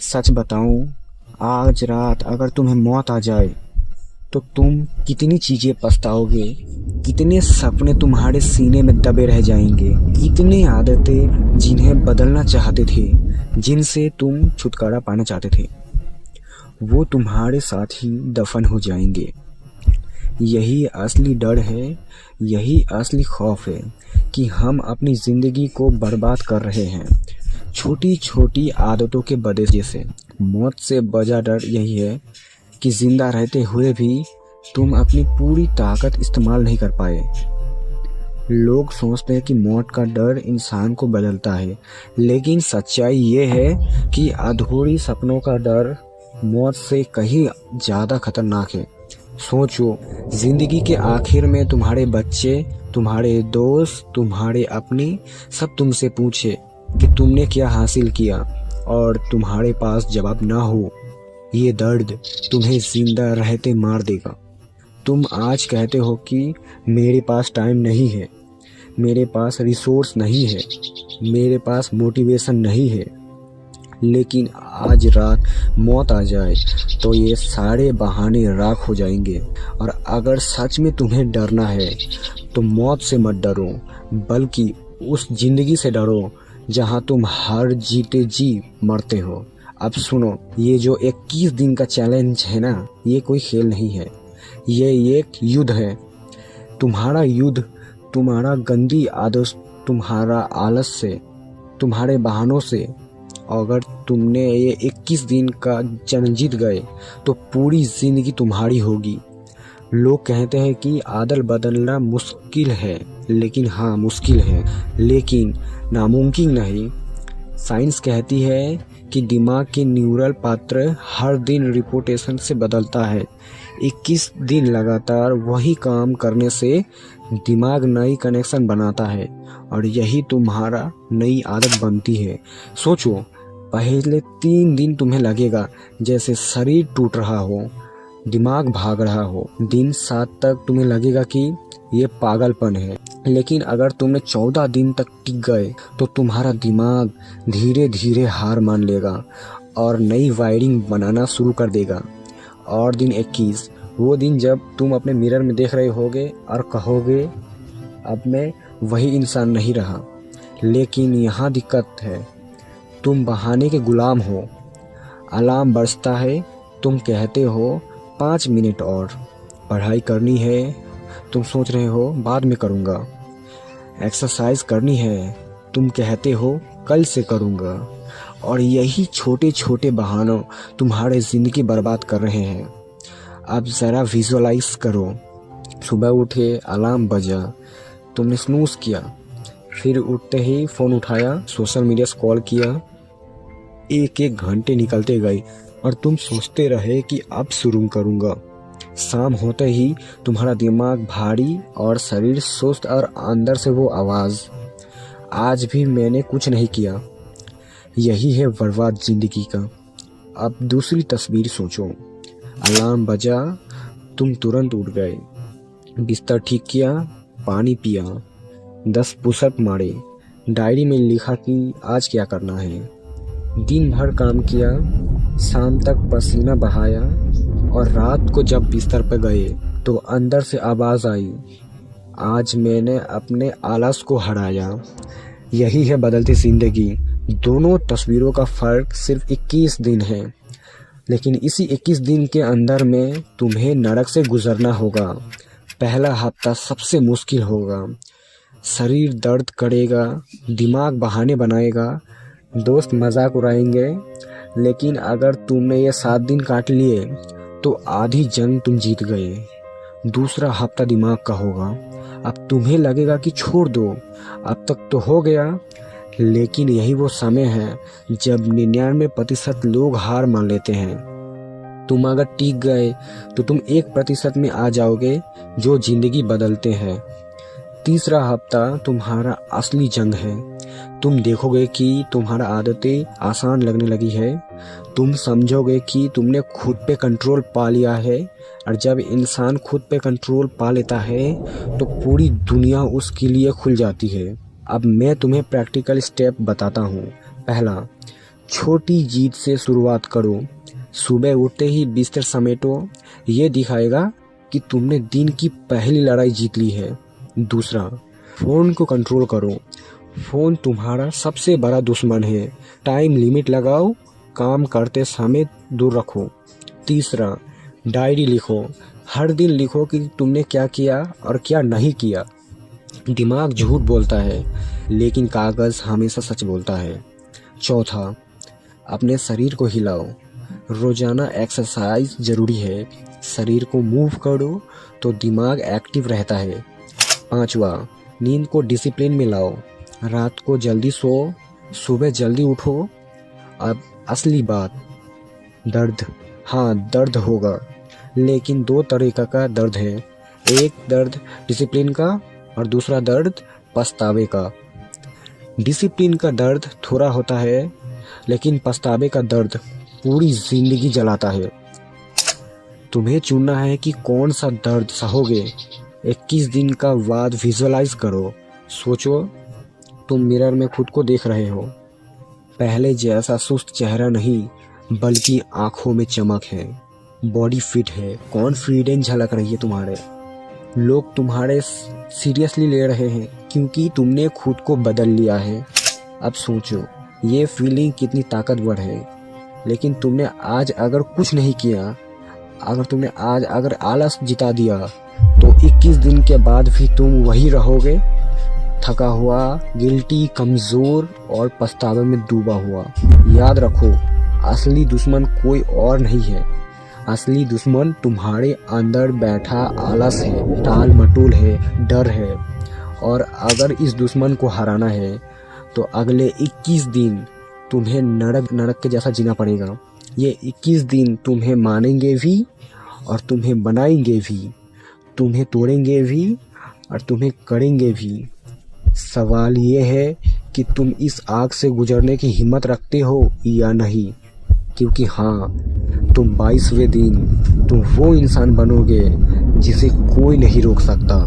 सच बताऊं, आज रात अगर तुम्हें मौत आ जाए तो तुम कितनी चीजें पछताओगे। कितने सपने तुम्हारे सीने में दबे रह जाएंगे। कितनी आदतें जिन्हें बदलना चाहते थे, जिनसे तुम छुटकारा पाना चाहते थे, वो तुम्हारे साथ ही दफन हो जाएंगे। यही असली डर है, यही असली खौफ है कि हम अपनी जिंदगी को बर्बाद कर रहे हैं छोटी छोटी आदतों के वजह से। मौत से बड़ा डर यही है कि जिंदा रहते हुए भी तुम अपनी पूरी ताकत इस्तेमाल नहीं कर पाए। लोग सोचते हैं कि मौत का डर इंसान को बदलता है, लेकिन सच्चाई ये है कि अधूरी सपनों का डर मौत से कहीं ज़्यादा खतरनाक है। सोचो, जिंदगी के आखिर में तुम्हारे बच्चे, तुम्हारे दोस्त, तुम्हारे अपने सब तुमसे पूछे कि तुमने क्या हासिल किया और तुम्हारे पास जवाब ना हो। ये दर्द तुम्हें जिंदा रहते मार देगा। तुम आज कहते हो कि मेरे पास टाइम नहीं है, मेरे पास रिसोर्स नहीं है, मेरे पास मोटिवेशन नहीं है। लेकिन आज रात मौत आ जाए तो ये सारे बहाने राख हो जाएंगे। और अगर सच में तुम्हें डरना है तो मौत से मत डरो, बल्कि उस जिंदगी से डरो जहां तुम हर जीते जी मरते हो। अब सुनो, ये जो 21 दिन का चैलेंज है ना, ये कोई खेल नहीं है, ये एक युद्ध है। तुम्हारा युद्ध तुम्हारा गंदी आदत, तुम्हारा आलस से, तुम्हारे बहानों से। अगर तुमने ये 21 दिन का चैलेंज जीत गए तो पूरी जिंदगी तुम्हारी होगी। लोग कहते हैं कि आदत बदलना मुश्किल है, लेकिन हाँ मुश्किल है, लेकिन नामुमकिन नहीं। साइंस कहती है कि दिमाग के न्यूरल पात्र हर दिन रिपोर्टेशन से बदलता है। 21 दिन लगातार वही काम करने से दिमाग नई कनेक्शन बनाता है और यही तुम्हारा नई आदत बनती है। सोचो, पहले 3 दिन तुम्हें लगेगा जैसे शरीर टूट रहा हो, दिमाग भाग रहा हो। दिन 7 तक तुम्हें लगेगा कि ये पागलपन है। लेकिन अगर तुमने 14 दिन तक टिक गए तो तुम्हारा दिमाग धीरे धीरे हार मान लेगा और नई वायरिंग बनाना शुरू कर देगा। और दिन 21, वो दिन जब तुम अपने मिरर में देख रहे होगे और कहोगे अब मैं वही इंसान नहीं रहा। लेकिन यहाँ दिक्कत है, तुम बहाने के गुलाम हो। अलार्म बजता है, तुम कहते हो 5 मिनट और, पढ़ाई करनी है, तुम सोच रहे हो बाद में करूँगा। एक्सरसाइज करनी है, तुम कहते हो कल से करूँगा। और यही छोटे छोटे बहानों तुम्हारे ज़िंदगी बर्बाद कर रहे हैं। अब ज़रा विजुअलाइज करो, सुबह उठे, अलार्म बजा, तुमने स्नूज़ किया, फिर उठते ही फ़ोन उठाया, सोशल मीडिया स्क्रॉल किया। एक एक घंटे निकलते गए और तुम सोचते रहे कि अब शुरू करूँगा। शाम होते ही तुम्हारा दिमाग भारी और शरीर सुस्त और अंदर से वो आवाज़, आज भी मैंने कुछ नहीं किया। यही है बर्बाद जिंदगी का। अब दूसरी तस्वीर सोचो, अलार्म बजा, तुम तुरंत उठ गए, बिस्तर ठीक किया, पानी पिया, 10 पुशअप मारे, डायरी में लिखा कि आज क्या करना है। दिन भर काम किया, शाम तक पसीना बहाया और रात को जब बिस्तर पर गए तो अंदर से आवाज़ आई, आज मैंने अपने आलस को हराया। यही है बदलती ज़िंदगी। दोनों तस्वीरों का फ़र्क सिर्फ 21 दिन है, लेकिन इसी 21 दिन के अंदर में तुम्हें नरक से गुजरना होगा। पहला हफ्ता सबसे मुश्किल होगा, शरीर दर्द करेगा, दिमाग बहाने बनाएगा, दोस्त मजाक उड़ाएंगे। लेकिन अगर तुमने ये 7 दिन काट लिए तो आधी जंग तुम जीत गए। दूसरा हफ्ता दिमाग का होगा, अब तुम्हें लगेगा कि छोड़ दो, अब तक तो हो गया। लेकिन यही वो समय है जब 99% लोग हार मान लेते हैं। तुम अगर टिक गए तो तुम 1% में आ जाओगे जो जिंदगी बदलते हैं। तीसरा हफ्ता तुम्हारा असली जंग है। तुम देखोगे कि तुम्हारा आदतें आसान लगने लगी है, तुम समझोगे कि तुमने खुद पे कंट्रोल पा लिया है। और जब इंसान खुद पे कंट्रोल पा लेता है तो पूरी दुनिया उसके लिए खुल जाती है। अब मैं तुम्हें प्रैक्टिकल स्टेप बताता हूँ। पहला, छोटी जीत से शुरुआत करो। सुबह उठते ही बिस्तर समेटो, ये दिखाएगा कि तुमने दिन की पहली लड़ाई जीत ली है। दूसरा, फ़ोन को कंट्रोल करो। फ़ोन तुम्हारा सबसे बड़ा दुश्मन है। टाइम लिमिट लगाओ, काम करते समय दूर रखो। तीसरा, डायरी लिखो। हर दिन लिखो कि तुमने क्या किया और क्या नहीं किया। दिमाग झूठ बोलता है, लेकिन कागज़ हमेशा सच बोलता है। चौथा, अपने शरीर को हिलाओ। रोज़ाना एक्सरसाइज ज़रूरी है। शरीर को मूव करो तो दिमाग एक्टिव रहता है। पांचवा, नींद को डिसिप्लिन में लाओ। रात को जल्दी सो, सुबह जल्दी उठो। अब असली बात, दर्द, हाँ दर्द होगा, लेकिन दो तरीक़ा का दर्द है। एक दर्द डिसिप्लिन का और दूसरा दर्द पछतावे का। डिसिप्लिन का दर्द थोड़ा होता है, लेकिन पछतावे का दर्द पूरी ज़िंदगी जलाता है। तुम्हें चुनना है कि कौन सा दर्द सहोगे। 21 दिन का बाद विजुअलाइज करो। सोचो, तुम मिरर में खुद को देख रहे हो। पहले जैसा सुस्त चेहरा नहीं, बल्कि आंखों में चमक है, बॉडी फिट है, कॉन्फिडेंस झलक रही है तुम्हारे। लोग तुम्हारे सीरियसली ले रहे हैं क्योंकि तुमने खुद को बदल लिया है। अब सोचो, ये फीलिंग कितनी ताकतवर है। लेकिन तुमने आज अगर कुछ नहीं किया, अगर तुमने आज अगर आलस जिता दिया, तो 21 दिन के बाद भी तुम वही रहोगे, थका हुआ, गिल्टी, कमज़ोर और पछतावे में डूबा हुआ। याद रखो, असली दुश्मन कोई और नहीं है। असली दुश्मन तुम्हारे अंदर बैठा आलस है, टाल मटोल है, डर है। और अगर इस दुश्मन को हराना है तो अगले 21 दिन तुम्हें नरक के जैसा जीना पड़ेगा। ये 21 दिन तुम्हें मानेंगे भी और तुम्हें बनाएंगे भी, तुम्हें तोड़ेंगे भी और तुम्हें करेंगे भी। सवाल ये है कि तुम इस आग से गुजरने की हिम्मत रखते हो या नहीं। क्योंकि हाँ, तुम 22वें दिन तुम वो इंसान बनोगे जिसे कोई नहीं रोक सकता।